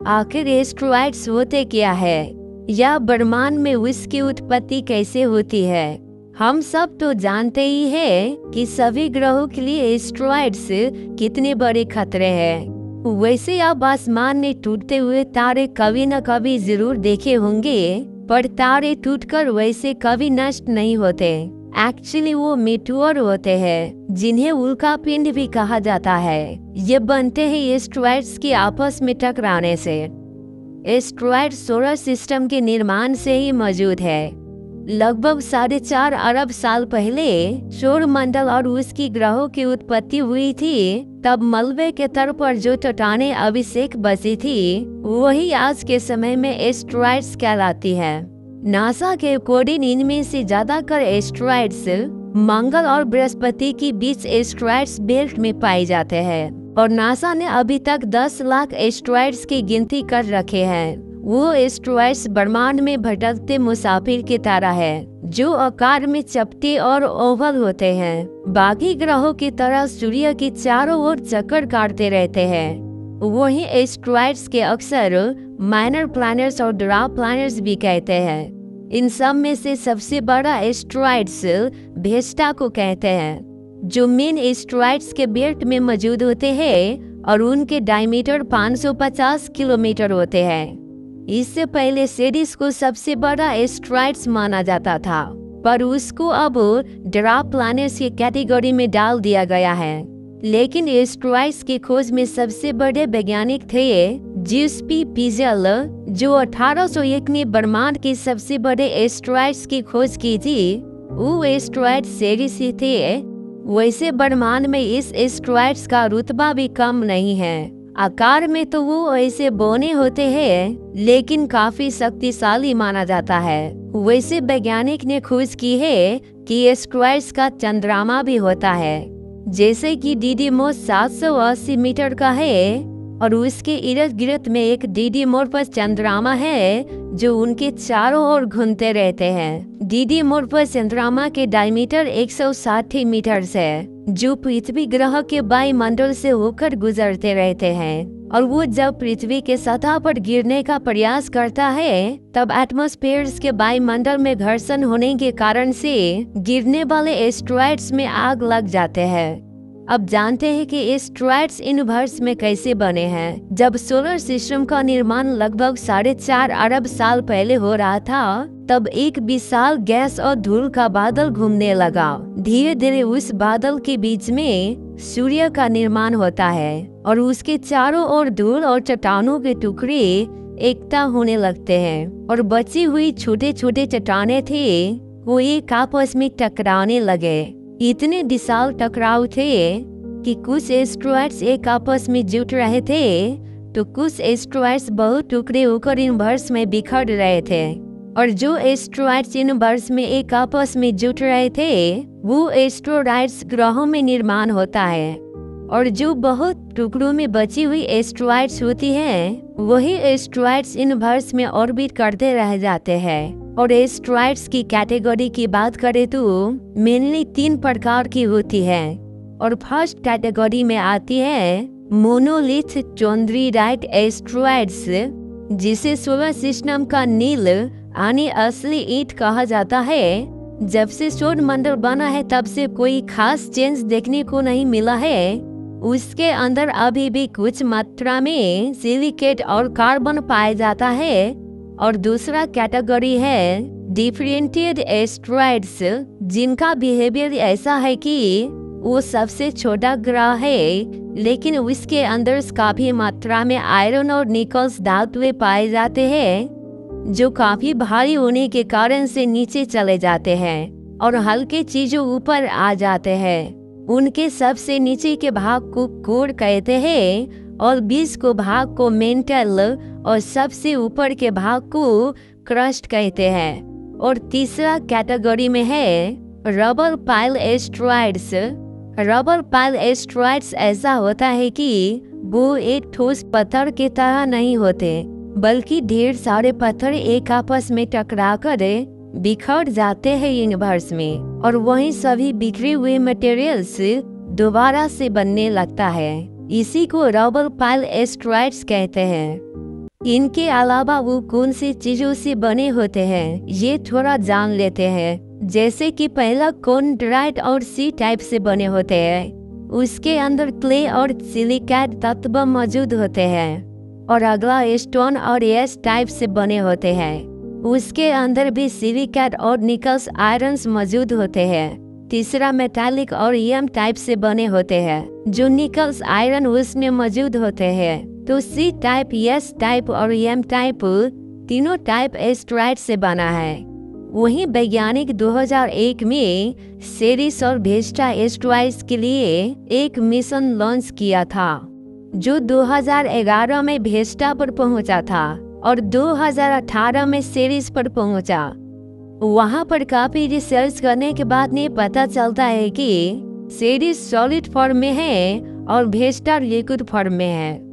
आखिर एस्ट्रॉइड्स होते क्या है या ब्रह्मांड में उसकी उत्पत्ति कैसे होती है। हम सब तो जानते ही हैं कि सभी ग्रहों के लिए एस्ट्रॉइड्स कितने बड़े खतरे हैं। वैसे आप आसमान में टूटते हुए तारे कभी न कभी जरूर देखे होंगे, पर तारे टूटकर वैसे कभी नष्ट नहीं होते। एक्चुअली वो मेटोर होते हैं जिन्हें उल्का पिंड भी कहा जाता है। ये बनते हैं एस्ट्रॉइड्स के आपस में टकराने से। एस्ट्रॉइड सोलर सिस्टम के निर्माण से ही मौजूद है। लगभग 4.5 अरब साल पहले सौर मंडल और उसकी ग्रहों की उत्पत्ति हुई थी। तब मलबे के तल पर जो चट्टानें अभिषेक बची थी वही आज के समय में एस्ट्रॉइड्स कहलाती है। नासा के अकॉर्डिंग इनमें से ज्यादातर एस्ट्रॉइड्स मंगल और बृहस्पति के बीच एस्ट्रॉइड्स बेल्ट में पाए जाते हैं और नासा ने अभी तक 10 लाख एस्ट्रॉइड्स की गिनती कर रखे हैं। वो एस्ट्रॉइड्स ब्रह्मांड में भटकते मुसाफिर की तरह है जो आकार में चपटे और ओवल होते हैं। बाकी ग्रहों की तरह सूर्य की चारों ओर चक्कर काटते रहते हैं। वही एस्ट्रॉइड्स के अक्सर माइनर प्लैनेट्स और ड्वार्फ प्लैनेट्स भी कहते हैं। इन सब में से सबसे बड़ा एस्ट्रॉइड्स वेस्टा को कहते हैं, जो मेन एस्ट्रॉइड्स के बेल्ट में मौजूद होते हैं और उनके डायमीटर 550 किलोमीटर होते हैं। इससे पहले सेडिस को सबसे बड़ा एस्ट्रॉइड्स माना जाता था, पर उसको अब ड्वार्फ प्लैनेट्स की कैटेगरी में डाल दिया गया है। लेकिन एस्ट्रॉइड्स की खोज में सबसे बड़े वैज्ञानिक थे जियोस्पी पिज़ेल, जो 1801 में ब्रह्मांड के सबसे बड़े एस्ट्रॉइड्स की खोज की थी। वो एस्ट्रॉइड सेरिस ही थे। वैसे ब्रह्मांड में इस एस्ट्रॉइड्स का रुतबा भी कम नहीं है। आकार में तो वो ऐसे बौने होते हैं, लेकिन काफी शक्तिशाली माना जाता है। वैसे वैज्ञानिक ने खोज की है कि एस्ट्रॉइड्स का चंद्रमा भी होता है, जैसे कि डिडीमोस 780 मीटर का है और उसके इर्द गिर्द में एक डिडीमोर्फस चंद्रमा है जो उनके चारों ओर घूमते रहते हैं। डिडीमोर्फस चंद्रमा के डायमीटर 160 मीटर है, जो पृथ्वी ग्रह के वायुमंडल से होकर गुजरते रहते हैं। और वो जब पृथ्वी के सतह पर गिरने का प्रयास करता है तब एटमॉस्फेयर के वायुमंडल में घर्षण होने के कारण से गिरने वाले एस्ट्रॉइड्स में आग लग जाते हैं। अब जानते हैं कि एस्ट्रॉइड्स यूनिवर्स में कैसे बने हैं। जब सोलर सिस्टम का निर्माण लगभग 4.5 अरब साल पहले हो रहा था, तब एक विशाल गैस और धूल का बादल घूमने लगा। धीरे धीरे उस बादल के बीच में सूर्य का निर्माण होता है और उसके चारों ओर धूल और चट्टानों के टुकड़े एकता होने लगते हैं और बची हुई छोटे छोटे चट्टानें थे वो एक आपस में टकराने लगे। इतने विशाल टकराव थे कि कुछ एस्ट्रॉइड्स एक आपस में जुट रहे थे तो कुछ एस्ट्रॉइड्स बहुत टुकड़े होकर यूनिवर्स में बिखर रहे थे। और जो एस्ट्रॉइड्स यूनिवर्स में एक आपस में जुट रहे थे वो एस्ट्रॉइड्स ग्रहों में निर्माण होता है, और जो बहुत टुकड़ों में बची हुई एस्ट्रॉइड्स होती हैं वही एस्ट्रॉइड्स यूनिवर्स में ऑर्बिट करते रह जाते हैं। और एस्ट्रॉइड्स की कैटेगरी की बात करें तो मेनली 3 प्रकार की होती है। और फर्स्ट कैटेगरी में आती है मोनोलिथ चोंद्रीडाइट एस्ट्रॉइड्स, जिसे सोलर सिस्टम का नील यानी असली ईंट कहा जाता है। जब से सौर मंडल बना है तब से कोई खास चेंज देखने को नहीं मिला है। उसके अंदर अभी भी कुछ मात्रा में सिलिकेट और कार्बन पाया जाता है। और दूसरा कैटेगरी है डिफरेंशिएटेड एस्ट्रॉइड्स, जिनका बिहेवियर ऐसा है कि वो सबसे छोटा ग्रह है लेकिन उसके अंदर काफी मात्रा में आयरन और निकल्स धातुएं पाए जाते हैं, जो काफी भारी होने के कारण से नीचे चले जाते हैं और हल्के चीजों ऊपर आ जाते हैं। उनके सबसे नीचे के भाग को कोर कहते हैं और बीच को भाग को मेंटल और सबसे ऊपर के भाग को क्रस्ट कहते हैं। और तीसरा कैटेगरी में है rubber pile asteroids. Rubber pile asteroids ऐसा होता है कि वो एक ठोस पत्थर की तरह नहीं होते, बल्कि ढेर सारे पत्थर एक आपस में टकराकर बिखर जाते हैं यूनिवर्स में, और वहीं सभी बिखरे हुए मटेरियल्स दोबारा से बनने लगता है। इसी को रबर पाइल एस्ट्रॉइड्स कहते हैं। इनके अलावा वो कौन सी चीजों से बने होते हैं ये थोड़ा जान लेते हैं। जैसे कि पहला कॉन्ड्राइट और सी टाइप से बने होते हैं, उसके अंदर क्ले और सिलिकेट तत्व मौजूद होते हैं। और अगला स्टोन और एस टाइप से बने होते हैं, उसके अंदर भी सिलिकेट और निकल्स आयरन्स मौजूद होते हैं। तीसरा मेटालिक और एम टाइप से बने होते हैं, जो निकल्स आयरन उसमें मौजूद होते हैं। तो सी टाइप, एस टाइप और एम टाइप तीनों टाइप एस्टेरॉइड से बना है। वहीं वैज्ञानिक 2001 में सेरिस और वेस्टा एस्टेरॉइड्स के लिए एक मिशन लॉन्च किया था, जो 2011 में वेस्टा पर पहुंचा था और 2018 में सेरिस पर पहुंचा। वहां पर काफी रिसर्च करने के बाद ने पता चलता है कि सेरिस सॉलिड फॉर्म में है और वेस्टा लिक्विड फॉर्म में है।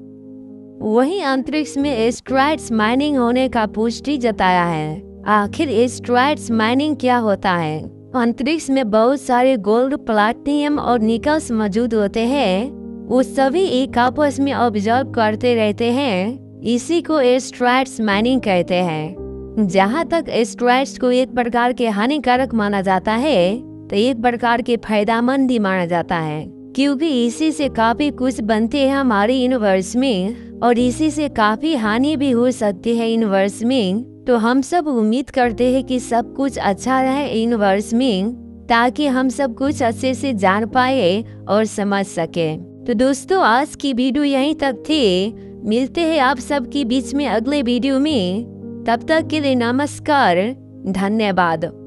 वहीं अंतरिक्ष में एस्टेरॉइड्स माइनिंग होने का पुष्टि जताया है। आखिर एस्टेरॉइड्स माइनिंग क्या होता है? अंतरिक्ष में बहुत सारे गोल्ड, प्लैटिनम और निकल्स मौजूद होते हैं। वो सभी एक आपस में ऑब्जर्व करते रहते हैं, इसी को एस्टेरॉइड्स माइनिंग कहते हैं। जहाँ तक एस्टेरॉइड्स को एक प्रकार के हानिकारक माना जाता है, तो एक प्रकार के फायदेमंद भी माना जाता है, क्योंकि इसी से काफी कुछ बनते हैं हमारे यूनिवर्स में और इसी से काफी हानि भी हो सकती है यूनिवर्स में। तो हम सब उम्मीद करते हैं कि सब कुछ अच्छा रहे यूनिवर्स में, ताकि हम सब कुछ अच्छे से जान पाए और समझ सके। तो दोस्तों, आज की वीडियो यहीं तक थी। मिलते हैं आप सबके बीच में अगले वीडियो में। तब तक के लिए नमस्कार, धन्यवाद।